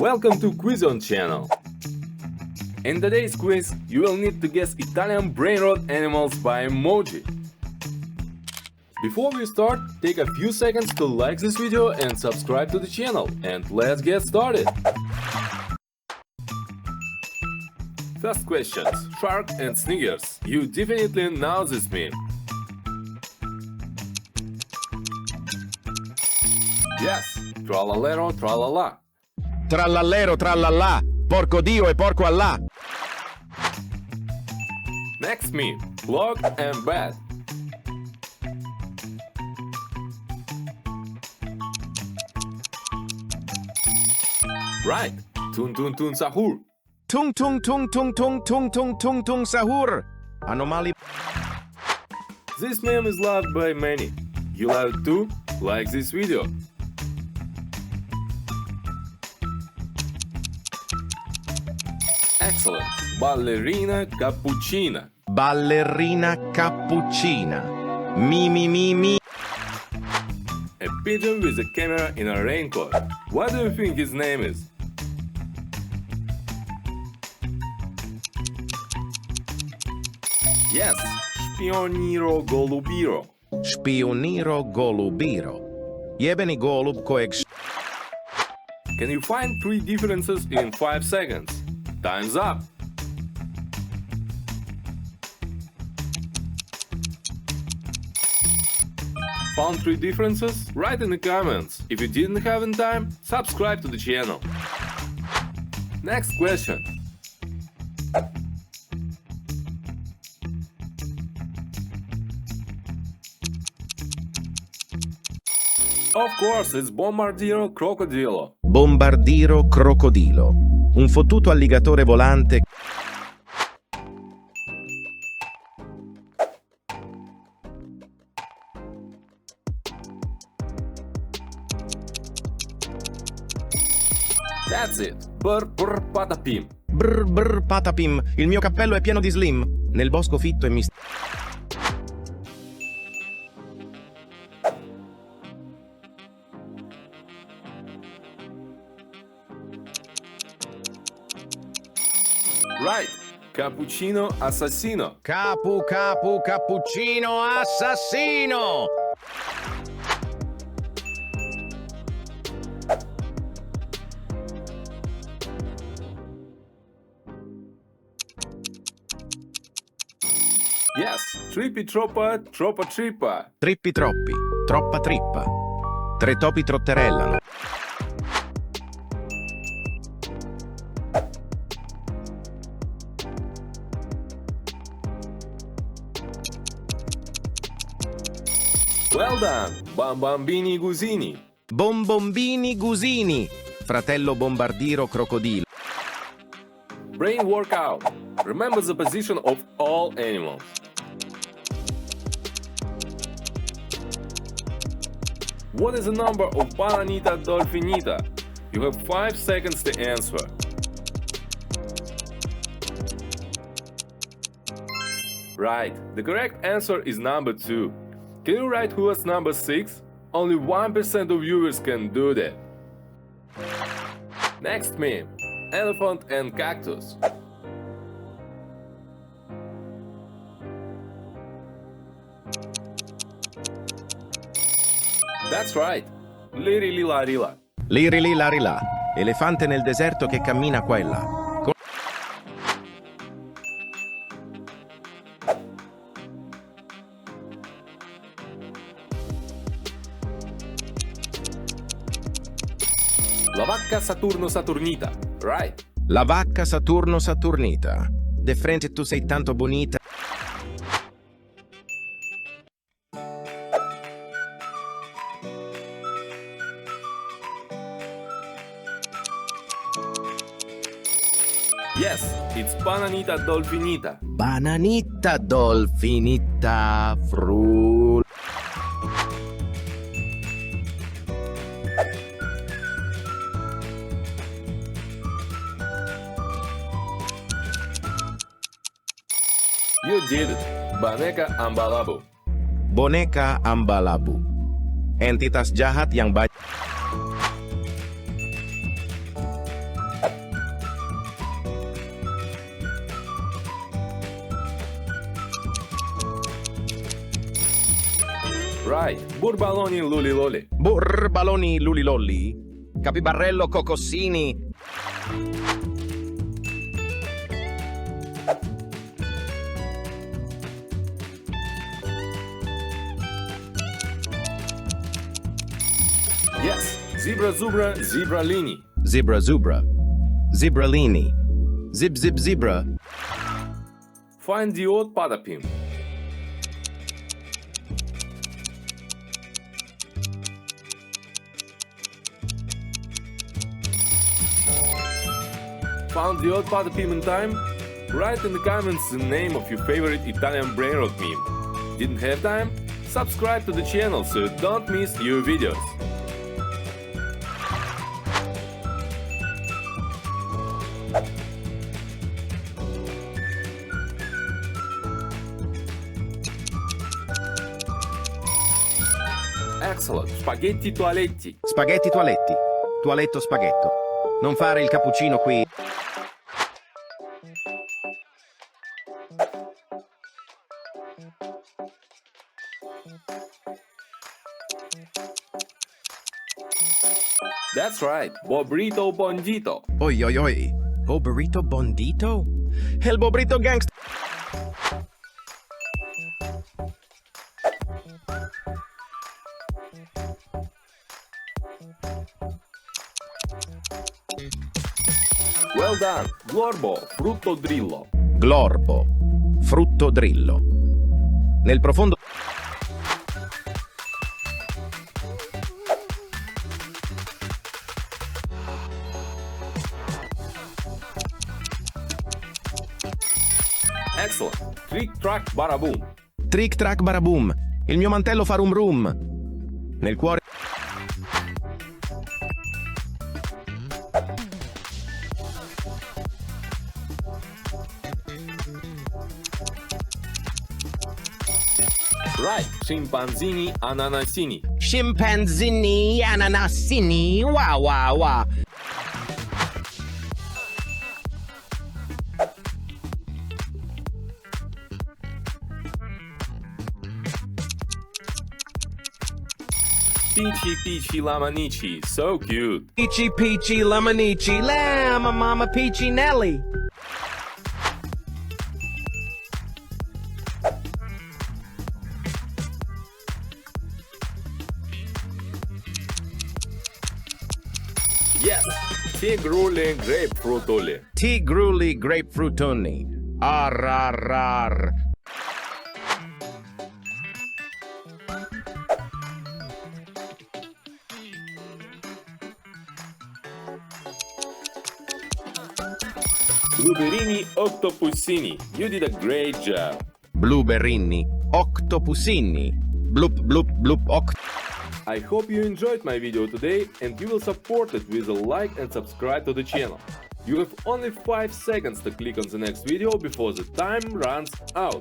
Welcome to Quizon channel. In today's quiz, you will need to guess Italian brainrot animals by emoji. Before we start, take a few seconds to like this video and subscribe to the channel, and let's get started. First questions, shark and sneakers. You definitely know this meme. Yes, Tralalero Tralala. Tralalero Tralala, porco Dio e porco Allah. Next meme, clock and bat. Right, Tung Sahur. Tung Sahur. Anomali. This meme is loved by many. You love it too? Like this video. Excellent. Ballerina Cappuccina. Ballerina Cappuccina. Mi. A pigeon with a camera in a raincoat. What do you think his name is? Yes, Spioniro Golubiro. Spioniro Golubiro. Jebeni golub kojeg... Can you find 3 differences in 5 seconds? Time's up! Found 3 differences? Write in the comments. If you didn't have in time, subscribe to the channel. Next question. Of course, it's Bombardiro Crocodilo. Bombardiro Crocodilo. Un fottuto alligatore volante. That's it. Brr patapim. Brr patapim. Il mio cappello è pieno di slim. Nel bosco fitto e Right, cappuccino assassino. Cappuccino assassino. Yes, Trippi Troppa, Troppa Trippa. Trippi Troppi, Troppa Trippa. 3 topi trotterellano. Well done, Bombini Gusini. Bombini Gusini. Fratello Bombardiro Crocodilo. Brain workout. Remember the position of all animals. What is the number of Bananitta Dolfinita? You have 5 seconds to answer. Right, the correct answer is number 2. Can you write who was number 6? Only 1% of viewers can do that. Next meme, elephant and cactus. That's right, Lirilarila. Lirilarila. Elefante nel deserto che cammina qua e là. La vacca Saturno Saturnita, right? La vacca Saturno Saturnita. De frente tu sei tanto bonita. Yes, it's Bananitta Dolfinita. Bananitta Dolfinita Frul. You did it. Boneka Ambalabu. Boneka Ambalabu. Entitas jahat yang Right, Burbaloni Luliloli. Burbaloni lulilolli. Capibarello cocossini. Yes, Zibra Zubra Zibrallini. Zibra zubra. Zibrallini. Zib zib zibra. Find the odd patapim. Found the odd patapim in time? Write in the comments the name of your favorite Italian Brainrot meme. Didn't have time? Subscribe to the channel so you don't miss new videos. Excellent, spaghetti toaletti. Spaghetti toaletti. Toaletto spaghetto. Non fare il cappuccino qui. That's right, Bobrito Bondito. Oi oi oi. Bombardiro bondito? El bobrito gangsta. Well done, Glorbo, frutto drillo. Glorbo. Frutto drillo. Nel profondo. Excellent, trick track baraboom. Trick track baraboom. Il mio mantello fa rum rum. Nel cuore. Right, Chimpazini Ananasini. Chimpazini ananassini. Wow wow wow. Peachy Peachy Lamanici, so cute. Peachy peachy lemonici. Lamma mama peachy Nelly. Yes, Trigrulli Grapefruitulli. Trigrulli Grapefruitulli. Arr. Bluberini Octopussini, you did a great job. Bluberini. Octopussini. Bloop bloop bloop I hope you enjoyed my video today and you will support it with a like and subscribe to the channel. You have only 5 seconds to click on the next video before the time runs out.